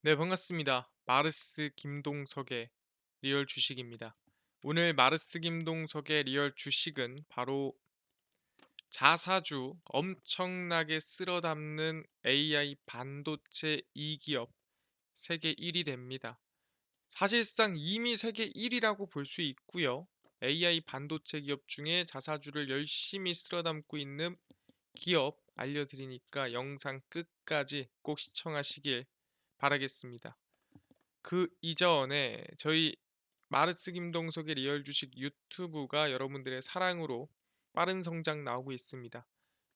네, 반갑습니다. 마르스 김동석의 리얼 주식입니다. 오늘 마르스 김동석의 리얼 주식은 바로 자사주 엄청나게 쓸어 담는 AI 반도체 2기업 세계 1위 됩니다. 사실상 이미 세계 1위라고 볼 수 있고요. AI 반도체 기업 중에 자사주를 열심히 쓸어 담고 있는 기업 알려드리니까 영상 끝까지 꼭 시청하시길 바라겠습니다. 그 이전에 저희 마르스 김동석의 리얼 주식 유튜브가 여러분들의 사랑으로 빠른 성장 나오고 있습니다.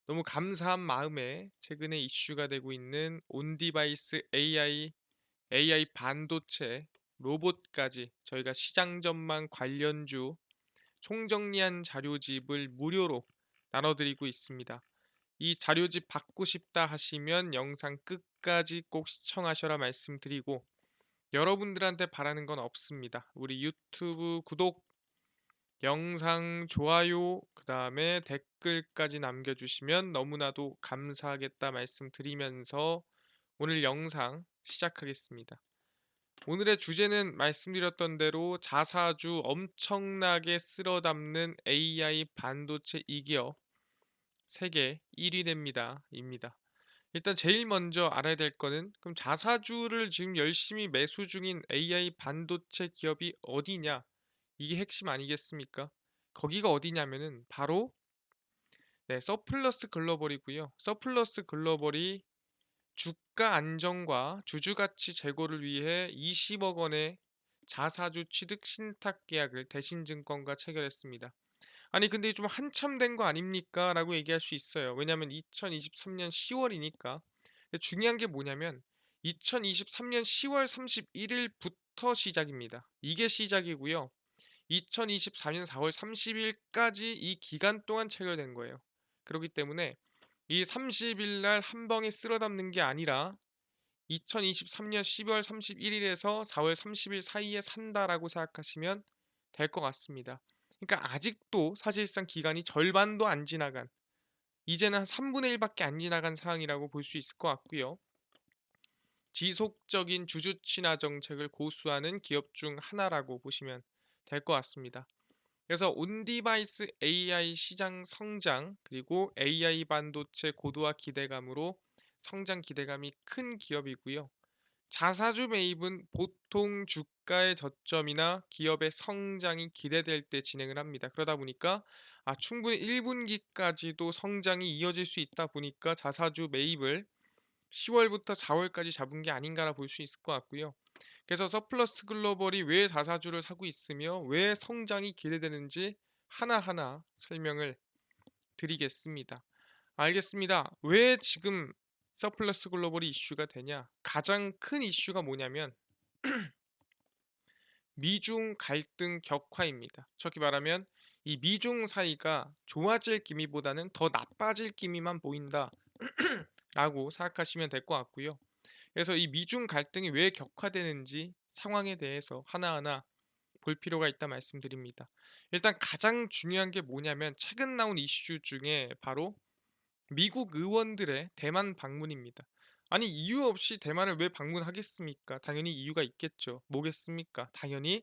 너무 감사한 마음에 최근에 이슈가 되고 있는 온디바이스 AI 반도체, 로봇까지 저희가 시장 전망 관련주 총정리한 자료집을 무료로 나눠드리고 있습니다. 이 자료집 받고 싶다 하시면 영상 끝까지 꼭 시청하셔라 말씀드리고, 여러분들한테 바라는 건 없습니다. 우리 유튜브 구독, 영상 좋아요, 그 다음에 댓글까지 남겨주시면 너무나도 감사하겠다 말씀드리면서 오늘 영상 시작하겠습니다. 오늘의 주제는 말씀드렸던 대로 자사주 엄청나게 쓸어 담는 AI 반도체 2기업 세계 1위 됩니다. 입니다. 일단 제일 먼저 알아야 될 거는, 그럼 자사주를 지금 열심히 매수 중인 AI 반도체 기업이 어디냐? 이게 핵심 아니겠습니까? 거기가 어디냐면은 바로 서플러스 글로벌이고요. 서플러스 글로벌이 주가 안정과 주주 가치 제고를 위해 20억 원의 자사주 취득 신탁 계약을 대신증권과 체결했습니다. 아니 근데 좀 한참 된 거 아닙니까? 라고 얘기할 수 있어요. 왜냐면 2023년 10월이니까. 중요한 게 뭐냐면 2023년 10월 31일부터 시작입니다. 이게 시작이고요. 2024년 4월 30일까지 이 기간 동안 체결된 거예요. 그렇기 때문에 이 30일 날 한 방에 쓸어 담는 게 아니라 2023년 12월 31일에서 4월 30일 사이에 산다라고 생각하시면 될 것 같습니다. 그러니까 아직도 사실상 기간이 절반도 안 지나간, 이제는 한 3분의 1밖에 안 지나간 상황이라고 볼 수 있을 것 같고요. 지속적인 주주 친화 정책을 고수하는 기업 중 하나라고 보시면 될 것 같습니다. 그래서 온디바이스 AI 시장 성장, 그리고 AI 반도체 고도화 기대감으로 성장 기대감이 큰 기업이고요. 자사주 매입은 보통 주가의 저점이나 기업의 성장이 기대될 때 진행을 합니다. 그러다 보니까 충분히 1분기까지도 성장이 이어질 수 있다 보니까 자사주 매입을 10월부터 4월까지 잡은 게 아닌가라 볼 수 있을 것 같고요. 그래서 서플러스 글로벌이 왜 자사주를 사고 있으며 왜 성장이 기대되는지 하나하나 설명을 드리겠습니다. 알겠습니다. 왜 지금 서플러스 글로벌이 이슈가 되냐? 가장 큰 이슈가 뭐냐면 미중 갈등 격화입니다. 쉽게 말하면 이 미중 사이가 좋아질 기미보다는 더 나빠질 기미만 보인다라고 생각하시면 될 것 같고요. 그래서 이 미중 갈등이 왜 격화되는지 상황에 대해서 하나하나 볼 필요가 있다 말씀드립니다. 일단 가장 중요한 게 뭐냐면 최근 나온 이슈 중에 바로 미국 의원들의 대만 방문입니다. 아니 이유 없이 대만을 왜 방문하겠습니까? 당연히 이유가 있겠죠. 뭐겠습니까? 당연히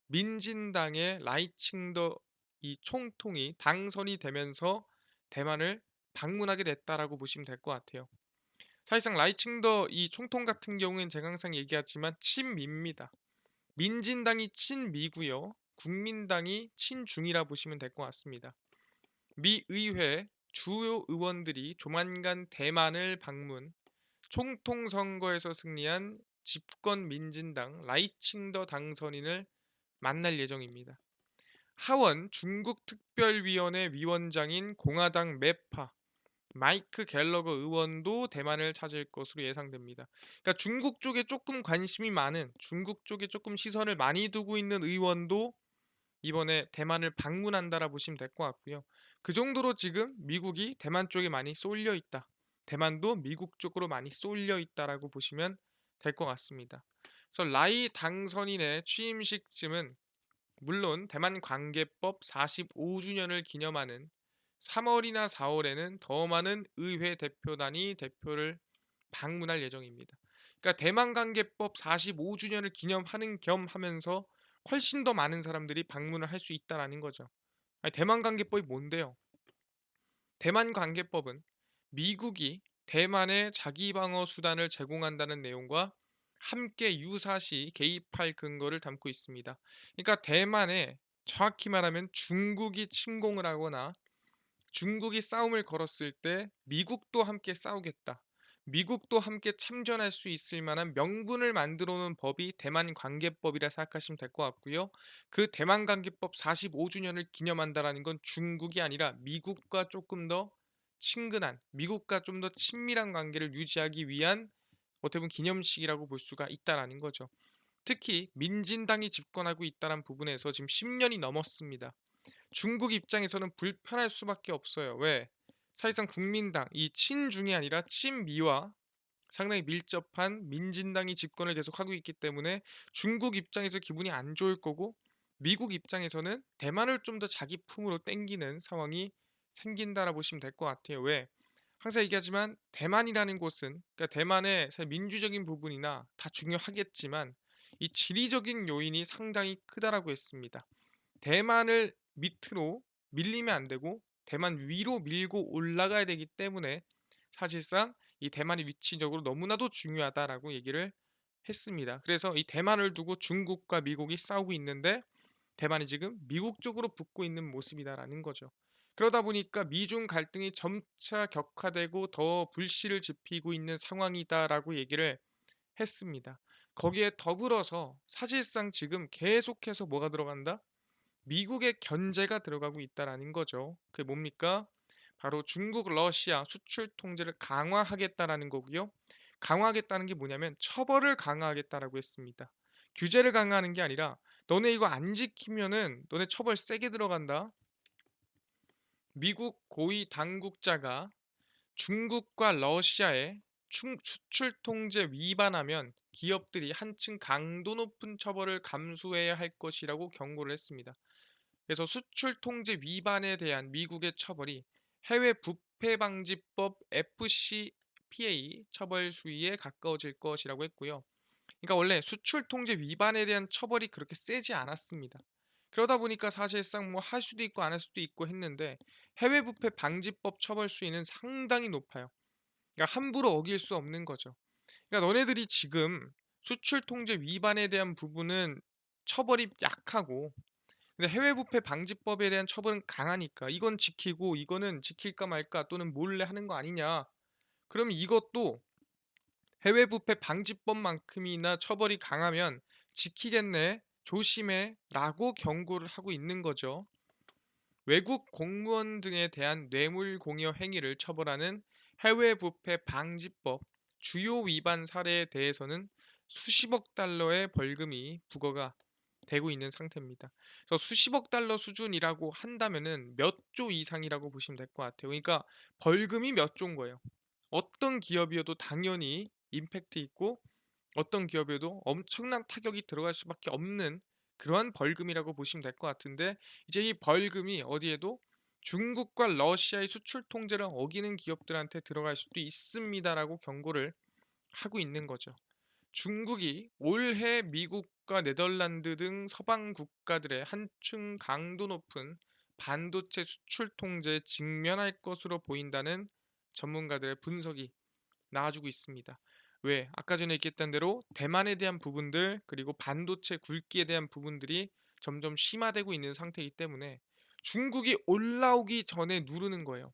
민진당의 라이칭더 이 총통이 당선이 되면서 대만을 방문하게 됐다라고 보시면 될 것 같아요. 사실상 라이칭더 이 총통 같은 경우에는 제가 항상 얘기하지만 친미입니다. 민진당이 친미고요. 국민당이 친중이라 보시면 될 것 같습니다. 미 의회 주요 의원들이 조만간 대만을 방문, 총통 선거에서 승리한 집권 민진당 라이칭더 당선인을 만날 예정입니다. 하원 중국 특별위원회 위원장인 공화당 매파 마이크 갤러거 의원도 대만을 찾을 것으로 예상됩니다. 그러니까 중국 쪽에 조금 관심이 많은, 중국 쪽에 조금 시선을 많이 두고 있는 의원도 이번에 대만을 방문한다라 보시면 될 것 같고요. 그 정도로 지금 미국이 대만 쪽에 많이 쏠려 있다. 대만도 미국 쪽으로 많이 쏠려 있다라고 보시면 될 것 같습니다. 그래서 라이 당선인의 취임식쯤은 물론 대만 관계법 45주년을 기념하는 3월이나 4월에는 더 많은 의회 대표단이 대표를 방문할 예정입니다. 그러니까 대만 관계법 45주년을 기념하는 겸 하면서 훨씬 더 많은 사람들이 방문을 할 수 있다라는 거죠. 아니, 대만 관계법이 뭔데요? 대만 관계법은 미국이 대만에 자기 방어 수단을 제공한다는 내용과 함께 유사시 개입할 근거를 담고 있습니다. 그러니까 대만에 정확히 말하면 중국이 침공을 하거나 중국이 싸움을 걸었을 때 미국도 함께 싸우겠다. 미국도 함께 참전할 수 있을 만한 명분을 만들어 놓은 법이 대만 관계법이라 생각하시면 될 것 같고요. 그 대만 관계법 45주년을 기념한다라는 건 중국이 아니라 미국과 조금 더 친근한, 미국과 좀 더 친밀한 관계를 유지하기 위한 어떻게 보면 기념식이라고 볼 수가 있다라는 거죠. 특히 민진당이 집권하고 있다는 부분에서 지금 10년이 넘었습니다. 중국 입장에서는 불편할 수밖에 없어요. 왜? 사실상 국민당, 이 친중이 아니라 친미와 상당히 밀접한 민진당이 집권을 계속하고 있기 때문에 중국 입장에서 기분이 안 좋을 거고 미국 입장에서는 대만을 좀 더 자기 품으로 땡기는 상황이 생긴다라 보시면 될 것 같아요. 왜? 항상 얘기하지만 대만이라는 곳은 그러니까 대만의 사실 민주적인 부분이나 다 중요하겠지만 이 지리적인 요인이 상당히 크다라고 했습니다. 대만을 밑으로 밀리면 안 되고 대만 위로 밀고 올라가야 되기 때문에 사실상 이 대만이 위치적으로 너무나도 중요하다라고 얘기를 했습니다. 그래서 이 대만을 두고 중국과 미국이 싸우고 있는데 대만이 지금 미국 쪽으로 붙고 있는 모습이다라는 거죠. 그러다 보니까 미중 갈등이 점차 격화되고 더 불씨를 지피고 있는 상황이다라고 얘기를 했습니다. 거기에 더불어서 사실상 지금 계속해서 뭐가 들어간다? 미국의 견제가 들어가고 있다라는 거죠. 그게 뭡니까? 바로 중국, 러시아 수출 통제를 강화하겠다라는 거고요. 강화하겠다는 게 뭐냐면 처벌을 강화하겠다라고 했습니다. 규제를 강화하는 게 아니라 너네 이거 안 지키면은 너네 처벌 세게 들어간다. 미국 고위 당국자가 중국과 러시아의 수출 통제 위반하면 기업들이 한층 강도 높은 처벌을 감수해야 할 것이라고 경고를 했습니다. 그래서 수출 통제 위반에 대한 미국의 처벌이 해외 부패 방지법 FCPA 처벌 수위에 가까워질 것이라고 했고요. 그러니까 원래 수출 통제 위반에 대한 처벌이 그렇게 세지 않았습니다. 그러다 보니까 사실상 뭐 할 수도 있고 안 할 수도 있고 했는데 해외 부패 방지법 처벌 수위는 상당히 높아요. 그러니까 함부로 어길 수 없는 거죠. 그러니까 너네들이 지금 수출 통제 위반에 대한 부분은 처벌이 약하고 근데 해외 부패 방지법에 대한 처벌은 강하니까 이건 지키고 이거는 지킬까 말까 또는 몰래 하는 거 아니냐. 그럼 이것도 해외 부패 방지법만큼이나 처벌이 강하면 지키겠네. 조심해라고 경고를 하고 있는 거죠. 외국 공무원 등에 대한 뇌물 공여 행위를 처벌하는 해외 부패 방지법 주요 위반 사례에 대해서는 수십억 달러의 벌금이 부과가 되고 있는 상태입니다. 그래서 수십억 달러 수준이라고 한다면은 몇 조 이상이라고 보시면 될 것 같아요. 그러니까 벌금이 몇 조인 거예요. 어떤 기업이어도 당연히 임팩트 있고 어떤 기업에도 엄청난 타격이 들어갈 수밖에 없는 그러한 벌금이라고 보시면 될 것 같은데 이제 이 벌금이 어디에도 중국과 러시아의 수출 통제를 어기는 기업들한테 들어갈 수도 있습니다라고 경고를 하고 있는 거죠. 중국이 올해 미국과 네덜란드 등 서방 국가들의 한층 강도 높은 반도체 수출 통제에 직면할 것으로 보인다는 전문가들의 분석이 나와주고 있습니다. 왜? 아까 전에 얘기했던 대로 대만에 대한 부분들 그리고 반도체 굵기에 대한 부분들이 점점 심화되고 있는 상태이기 때문에 중국이 올라오기 전에 누르는 거예요.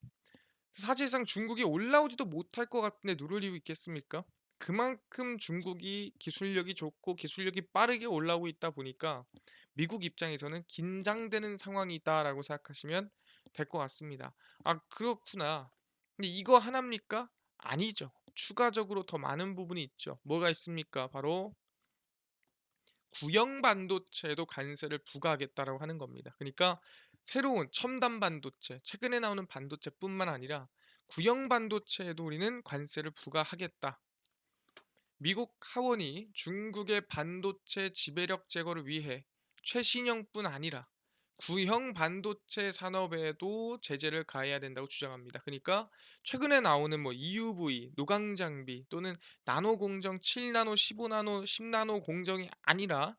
사실상 중국이 올라오지도 못할 것 같은데 누를 이유 있겠습니까? 그만큼 중국이 기술력이 좋고 기술력이 빠르게 올라오고 있다 보니까 미국 입장에서는 긴장되는 상황이다라고 생각하시면 될 것 같습니다. 아, 그렇구나. 근데 이거 하나입니까? 아니죠. 추가적으로 더 많은 부분이 있죠. 뭐가 있습니까? 바로 구형 반도체에도 관세를 부과하겠다라고 하는 겁니다. 그러니까 새로운 첨단 반도체, 최근에 나오는 반도체뿐만 아니라 구형 반도체에도 우리는 관세를 부과하겠다. 미국 하원이 중국의 반도체 지배력 제거를 위해 최신형뿐 아니라 구형 반도체 산업에도 제재를 가해야 된다고 주장합니다. 그러니까 최근에 나오는 뭐 EUV, 노광 장비 또는 나노 공정 7나노, 15나노, 10나노 공정이 아니라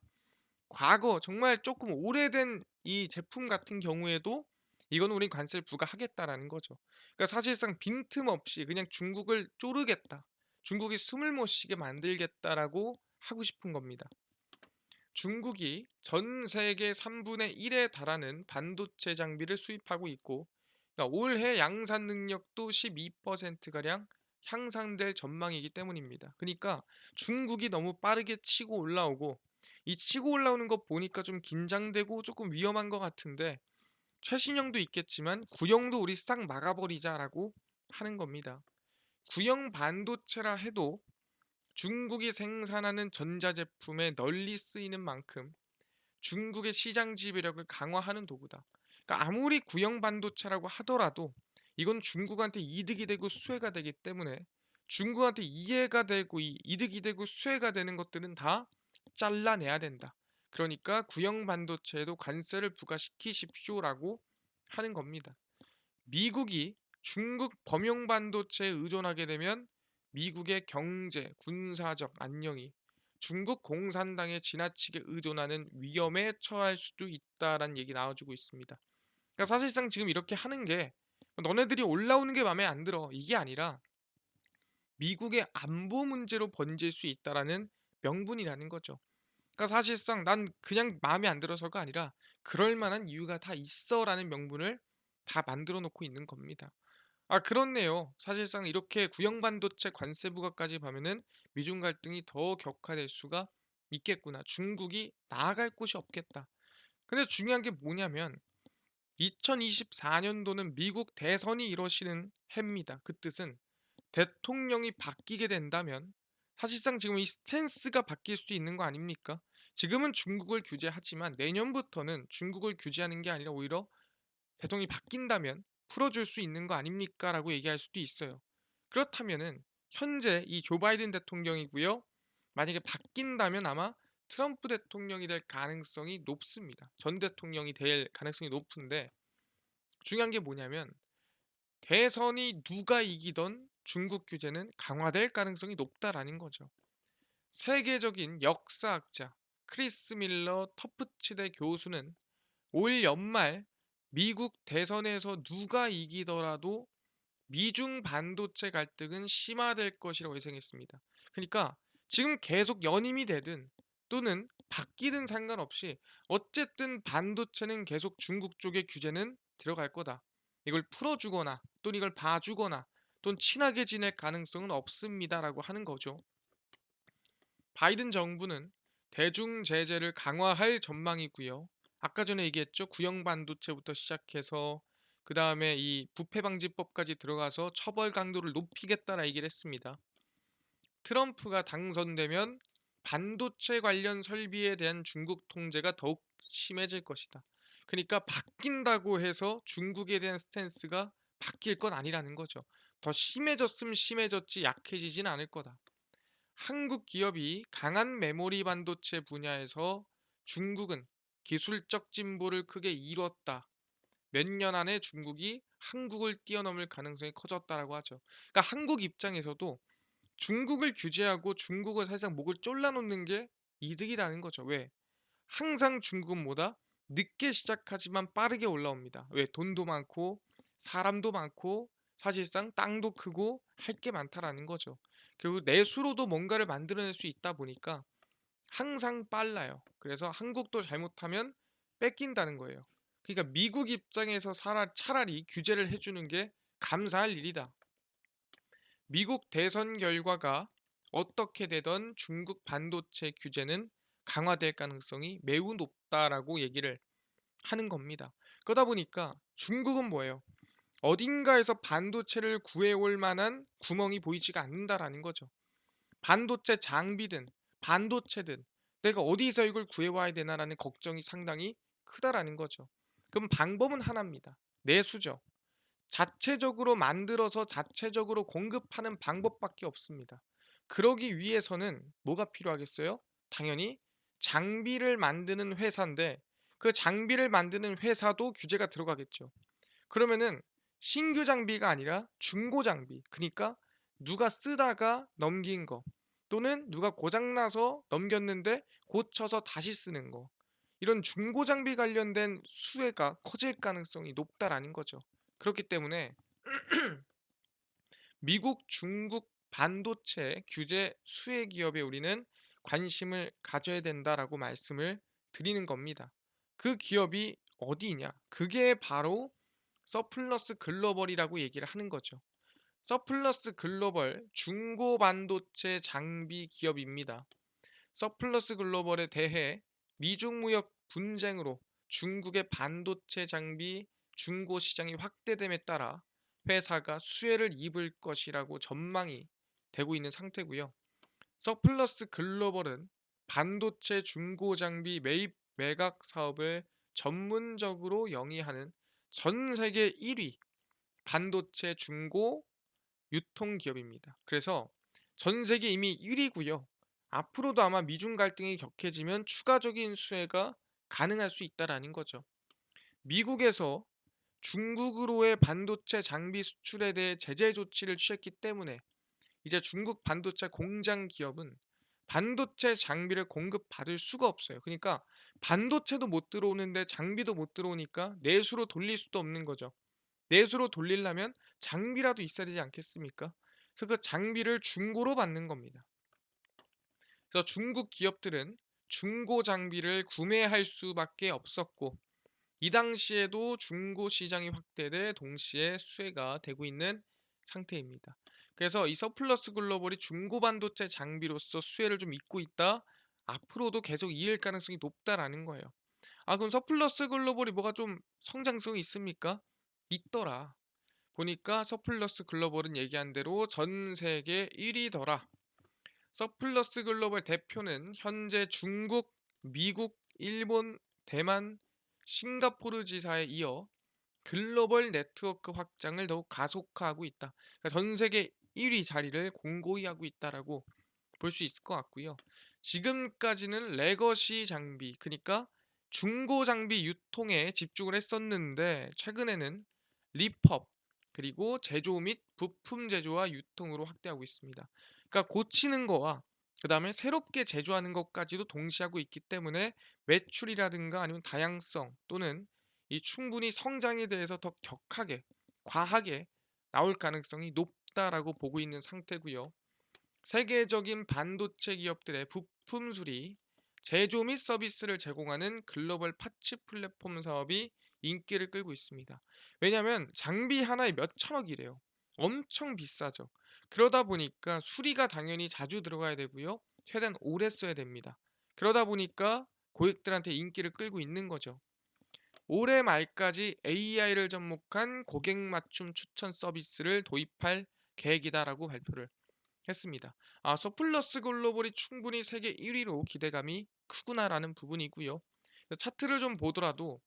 과거 정말 조금 오래된 이 제품 같은 경우에도 이건 우린 관세를 부과하겠다라는 거죠. 그러니까 사실상 빈틈없이 그냥 중국을 쪼르겠다. 중국이 숨을 못 쉬게 만들겠다라고 하고 싶은 겁니다. 중국이 전 세계 3분의 1에 달하는 반도체 장비를 수입하고 있고, 그러니까 올해 양산 능력도 12%가량 향상될 전망이기 때문입니다. 그러니까 중국이 너무 빠르게 치고 올라오고, 이 치고 올라오는 거 보니까 좀 긴장되고 조금 위험한 것 같은데, 최신형도 있겠지만 구형도 우리 싹 막아버리자라고 하는 겁니다. 구형 반도체라 해도 중국이 생산하는 전자제품에 널리 쓰이는 만큼 중국의 시장 지배력을 강화하는 도구다. 그러니까 아무리 구형 반도체라고 하더라도 이건 중국한테 이득이 되고 수혜가 되기 때문에 중국한테 이해가 되고 이득이 되고 수혜가 되는 것들은 다 잘라내야 된다. 그러니까 구형 반도체에도 관세를 부과시키십시오라고 하는 겁니다. 미국이 중국 범용 반도체에 의존하게 되면 미국의 경제, 군사적 안녕이 중국 공산당에 지나치게 의존하는 위험에 처할 수도 있다라는 얘기 나와주고 있습니다. 그러니까 사실상 지금 이렇게 하는 게 너네들이 올라오는 게 마음에 안 들어 이게 아니라 미국의 안보 문제로 번질 수 있다라는 명분이라는 거죠. 그러니까 사실상 난 그냥 마음에 안 들어서가 아니라 그럴 만한 이유가 다 있어라는 명분을 다 만들어 놓고 있는 겁니다. 아 그렇네요. 사실상 이렇게 구형 반도체 관세 부과까지 가면은 미중 갈등이 더 격화될 수가 있겠구나. 중국이 나아갈 곳이 없겠다. 근데 중요한 게 뭐냐면 2024년도는 미국 대선이 이뤄지는 해입니다. 그 뜻은 대통령이 바뀌게 된다면 사실상 지금 이 스탠스가 바뀔 수도 있는 거 아닙니까? 지금은 중국을 규제하지만 내년부터는 중국을 규제하는 게 아니라 오히려 대통령이 바뀐다면 풀어줄 수 있는 거 아닙니까? 라고 얘기할 수도 있어요. 그렇다면은 현재 이 조 바이든 대통령이고요. 만약에 바뀐다면 아마 트럼프 대통령이 될 가능성이 높습니다. 전 대통령이 될 가능성이 높은데 중요한 게 뭐냐면 대선이 누가 이기던 중국 규제는 강화될 가능성이 높다라는 거죠. 세계적인 역사학자 크리스 밀러 터프츠대 교수는 올 연말 미국 대선에서 누가 이기더라도 미중 반도체 갈등은 심화될 것이라고 예상했습니다. 그러니까 지금 계속 연임이 되든 또는 바뀌든 상관없이 어쨌든 반도체는 계속 중국 쪽의 규제는 들어갈 거다. 이걸 풀어주거나 또는 이걸 봐주거나 또는 친하게 지낼 가능성은 없습니다라고 하는 거죠. 바이든 정부는 대중 제재를 강화할 전망이고요. 아까 전에 얘기했죠. 구형 반도체부터 시작해서 그 다음에 이 부패 방지법까지 들어가서 처벌 강도를 높이겠다라 얘기를 했습니다. 트럼프가 당선되면 반도체 관련 설비에 대한 중국 통제가 더욱 심해질 것이다. 그러니까 바뀐다고 해서 중국에 대한 스탠스가 바뀔 건 아니라는 거죠. 더 심해졌으면 심해졌지 약해지진 않을 거다. 한국 기업이 강한 메모리 반도체 분야에서 중국은 기술적 진보를 크게 이뤘다. 몇 년 안에 중국이 한국을 뛰어넘을 가능성이 커졌다라고 하죠. 그러니까 한국 입장에서도 중국을 규제하고 중국을 사실상 목을 졸라놓는 게 이득이라는 거죠. 왜? 항상 중국은 뭐다? 늦게 시작하지만 빠르게 올라옵니다. 왜? 돈도 많고 사람도 많고 사실상 땅도 크고 할 게 많다라는 거죠. 결국 내수로도 뭔가를 만들어낼 수 있다 보니까 항상 빨라요. 그래서 한국도 잘못하면 뺏긴다는 거예요. 그러니까 미국 입장에서 차라리 규제를 해주는 게 감사할 일이다. 미국 대선 결과가 어떻게 되던 중국 반도체 규제는 강화될 가능성이 매우 높다라고 얘기를 하는 겁니다. 그러다 보니까 중국은 뭐예요? 어딘가에서 반도체를 구해올 만한 구멍이 보이지가 않는다라는 거죠. 반도체 장비든 반도체든 내가 어디서 이걸 구해와야 되나라는 걱정이 상당히 크다라는 거죠. 그럼 방법은 하나입니다. 내수죠. 자체적으로 만들어서 자체적으로 공급하는 방법밖에 없습니다. 그러기 위해서는 뭐가 필요하겠어요? 당연히 장비를 만드는 회사인데 그 장비를 만드는 회사도 규제가 들어가겠죠. 그러면은 신규 장비가 아니라 중고 장비. 그니까 누가 쓰다가 넘긴 거 또는 누가 고장 나서 넘겼는데 고쳐서 다시 쓰는 거. 이런 중고 장비 관련된 수혜가 커질 가능성이 높다라는 거죠. 그렇기 때문에 미국, 중국 반도체 규제 수혜 기업에 우리는 관심을 가져야 된다라고 말씀을 드리는 겁니다. 그 기업이 어디냐? 그게 바로 서플러스 글로벌이라고 얘기를 하는 거죠. 서플러스 글로벌 중고 반도체 장비 기업입니다. 서플러스 글로벌에 대해 미중 무역 분쟁으로 중국의 반도체 장비 중고 시장이 확대됨에 따라 회사가 수혜를 입을 것이라고 전망이 되고 있는 상태고요. 서플러스 글로벌은 반도체 중고 장비 매입 매각 사업을 전문적으로 영위하는 전 세계 1위 반도체 중고 유통 기업입니다. 그래서 전 세계 이미 1위고요. 앞으로도 아마 미중 갈등이 격해지면 추가적인 수혜가 가능할 수 있다라는 거죠. 미국에서 중국으로의 반도체 장비 수출에 대해 제재 조치를 취했기 때문에 이제 중국 반도체 공장 기업은 반도체 장비를 공급받을 수가 없어요. 그러니까 반도체도 못 들어오는데 장비도 못 들어오니까 내수로 돌릴 수도 없는 거죠. 내수로 돌리려면 장비라도 있어야 되지 않겠습니까? 그래서 그 장비를 중고로 받는 겁니다. 그래서 중국 기업들은 중고 장비를 구매할 수밖에 없었고 이 당시에도 중고 시장이 확대돼 동시에 수혜가 되고 있는 상태입니다. 그래서 이 서플러스 글로벌이 중고 반도체 장비로서 수혜를 좀 잇고 있다. 앞으로도 계속 이을 가능성이 높다라는 거예요. 아 그럼 서플러스 글로벌이 뭐가 좀 성장성이 있습니까? 있더라. 보니까 서플러스 글로벌은 얘기한 대로 전 세계 1위더라. 서플러스 글로벌 대표는 현재 중국, 미국, 일본, 대만, 싱가포르 지사에 이어 글로벌 네트워크 확장을 더욱 가속화하고 있다. 그러니까 전 세계 1위 자리를 공고히 하고 있다라고 볼 수 있을 것 같고요. 지금까지는 레거시 장비, 그러니까 중고 장비 유통에 집중을 했었는데 최근에는 리펍 그리고 제조 및 부품 제조와 유통으로 확대하고 있습니다. 그러니까 고치는 거와 그다음에 새롭게 제조하는 것까지도 동시하고 있기 때문에 매출이라든가 아니면 다양성 또는 이 충분히 성장에 대해서 더 격하게 과하게 나올 가능성이 높다라고 보고 있는 상태고요. 세계적인 반도체 기업들의 부품 수리, 제조 및 서비스를 제공하는 글로벌 파츠 플랫폼 사업이 인기를 끌고 있습니다. 왜냐하면 장비 하나에 몇 천억이래요. 엄청 비싸죠. 그러다 보니까 수리가 당연히 자주 들어가야 되고요. 최대한 오래 써야 됩니다. 그러다 보니까 고객들한테 인기를 끌고 있는 거죠. 올해 말까지 AI를 접목한 고객 맞춤 추천 서비스를 도입할 계획이다라고 발표를 했습니다. 아, 서플러스 글로벌이 충분히 세계 1위로 기대감이 크구나라는 부분이고요. 차트를 좀 보더라도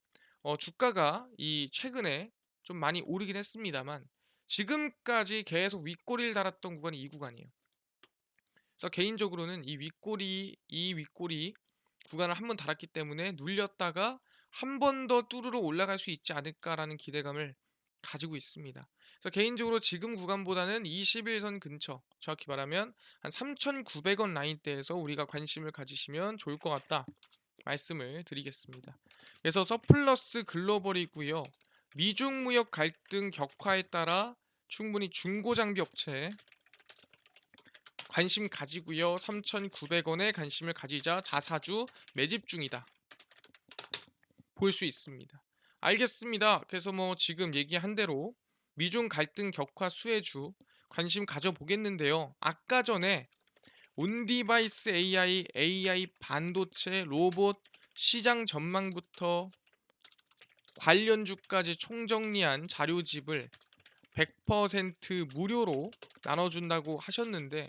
주가가 이 최근에 좀 많이 오르긴 했습니다만 지금까지 계속 윗꼬리를 달았던 구간이 이 구간이에요. 그래서 개인적으로는 이 윗꼬리 구간을 한번 달았기 때문에 눌렸다가 한 번 더 뚜르러 올라갈 수 있지 않을까라는 기대감을 가지고 있습니다. 그래서 개인적으로 지금 구간보다는 21선 근처, 정확히 말하면 한 3,900원 라인대에서 우리가 관심을 가지시면 좋을 것 같다 말씀을 드리겠습니다. 그래서 서플러스 글로벌이고요. 미중 무역 갈등 격화에 따라 충분히 중고 장비 업체 관심 가지고요. 3,900원에 관심을 가지자 자사주 매집 중이다. 볼 수 있습니다. 알겠습니다. 그래서 뭐 지금 얘기한 대로 미중 갈등 격화 수혜주 관심 가져보겠는데요. 아까 전에 온디바이스 AI 반도체, 로봇 시장 전망부터 관련주까지 총정리한 자료집을 100% 무료로 나눠준다고 하셨는데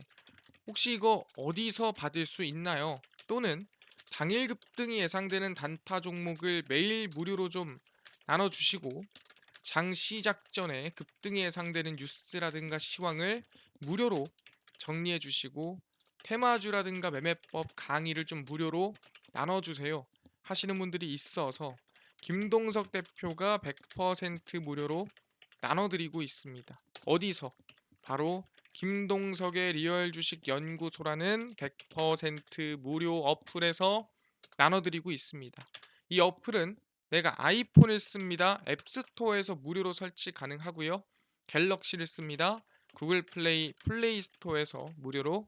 혹시 이거 어디서 받을 수 있나요? 또는 당일 급등이 예상되는 단타 종목을 매일 무료로 좀 나눠주시고 장 시작 전에 급등이 예상되는 뉴스라든가 시황을 무료로 정리해 주시고 테마주라든가 매매법 강의를 좀 무료로 나눠주세요 하시는 분들이 있어서 김동석 대표가 100% 무료로 나눠드리고 있습니다. 어디서? 바로 김동석의 리얼 주식 연구소라는 100% 무료 어플에서 나눠드리고 있습니다. 이 어플은 내가 아이폰을 씁니다. 앱스토어에서 무료로 설치 가능하고요. 갤럭시를 씁니다. 구글 플레이 스토어에서 무료로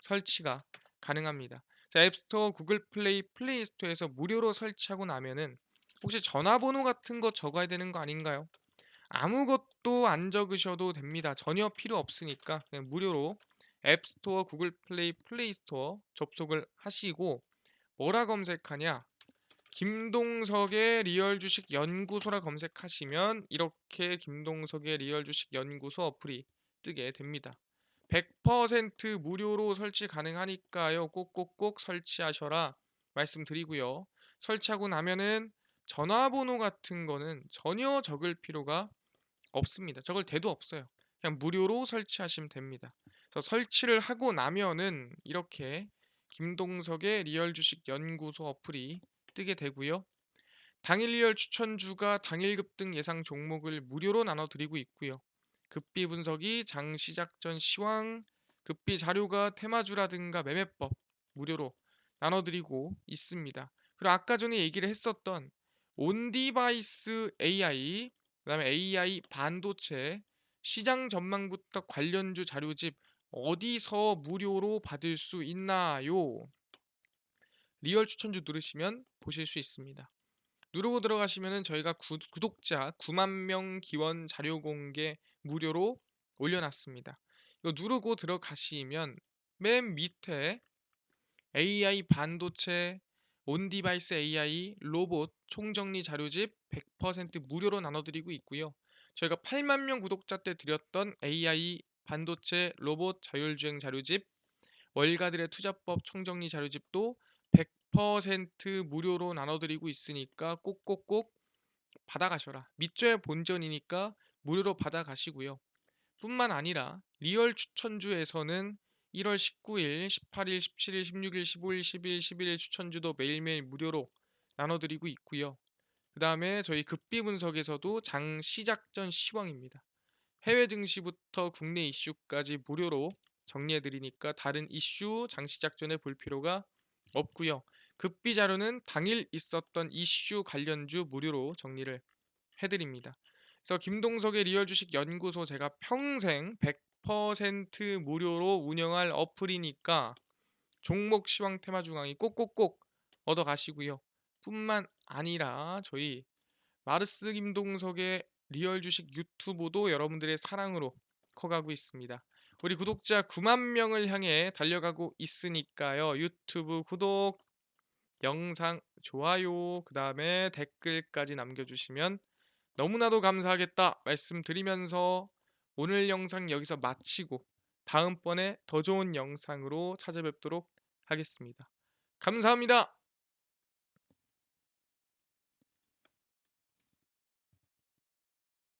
설치가 가능합니다. 자, 앱스토어, 구글 플레이 스토어에서 무료로 설치하고 나면은 혹시 전화번호 같은 거 적어야 되는 거 아닌가요? 아무것도 안 적으셔도 됩니다. 전혀 필요 없으니까 그냥 무료로 앱스토어, 구글 플레이 스토어 접속을 하시고 뭐라 검색하냐? 김동석의 리얼 주식 연구소라 검색하시면 이렇게 김동석의 리얼 주식 연구소 어플이 뜨게 됩니다. 100% 무료로 설치 가능하니까요. 꼭꼭꼭 설치하셔라 말씀드리고요. 설치하고 나면은 전화번호 같은 거는 전혀 적을 필요가 없습니다. 적을 데도 없어요. 그냥 무료로 설치하시면 됩니다. 그래서 설치를 하고 나면은 이렇게 김동석의 리얼 주식 연구소 어플이 뜨게 되고요. 당일 리얼 추천주가 당일 급등 예상 종목을 무료로 나눠드리고 있고요. 급비 분석이 장 시작 전 시황, 급비 자료가 테마주라든가 매매법 무료로 나눠드리고 있습니다. 그리고 아까 전에 얘기를 했었던 온디바이스 AI, 그다음에 AI 반도체 시장 전망부터 관련주 자료집 어디서 무료로 받을 수 있나요? 리얼 추천주 누르시면 보실 수 있습니다. 누르고 들어가시면은 저희가 구독자 9만 명 기원 자료 공개 무료로 올려놨습니다. 이거 누르고 들어가시면 맨 밑에 AI 반도체, 온디바이스 AI, 로봇 총정리 자료집 100% 무료로 나눠드리고 있고요. 저희가 8만 명 구독자 때 드렸던 AI 반도체 로봇 자율주행 자료집, 월가들의 투자법 총정리 자료집도 100% 무료로 나눠드리고 있으니까 꼭꼭꼭 받아가셔라. 밑줘야 본전이니까 무료로 받아가시고요. 뿐만 아니라 리얼 추천주에서는 1월 19일, 18일, 17일, 16일, 15일, 10일, 11일 추천주도 매일매일 무료로 나눠드리고 있고요. 그 다음에 저희 급비 분석에서도 장 시작 전 시황입니다. 해외 증시부터 국내 이슈까지 무료로 정리해드리니까 다른 이슈 장 시작 전에 볼 필요가 없고요. 급비 자료는 당일 있었던 이슈 관련주 무료로 정리를 해드립니다. 그래서 김동석의 리얼 주식 연구소 제가 평생 100% 무료로 운영할 어플이니까 종목 시황 테마 중앙이 꼭꼭꼭 얻어 가시고요. 뿐만 아니라 저희 마르스 김동석의 리얼 주식 유튜브도 여러분들의 사랑으로 커가고 있습니다. 우리 구독자 9만 명을 향해 달려가고 있으니까요. 유튜브 구독, 영상 좋아요, 그 다음에 댓글까지 남겨주시면 너무나도 감사하겠다 말씀드리면서 오늘 영상 여기서 마치고 다음번에 더 좋은 영상으로 찾아뵙도록 하겠습니다. 감사합니다.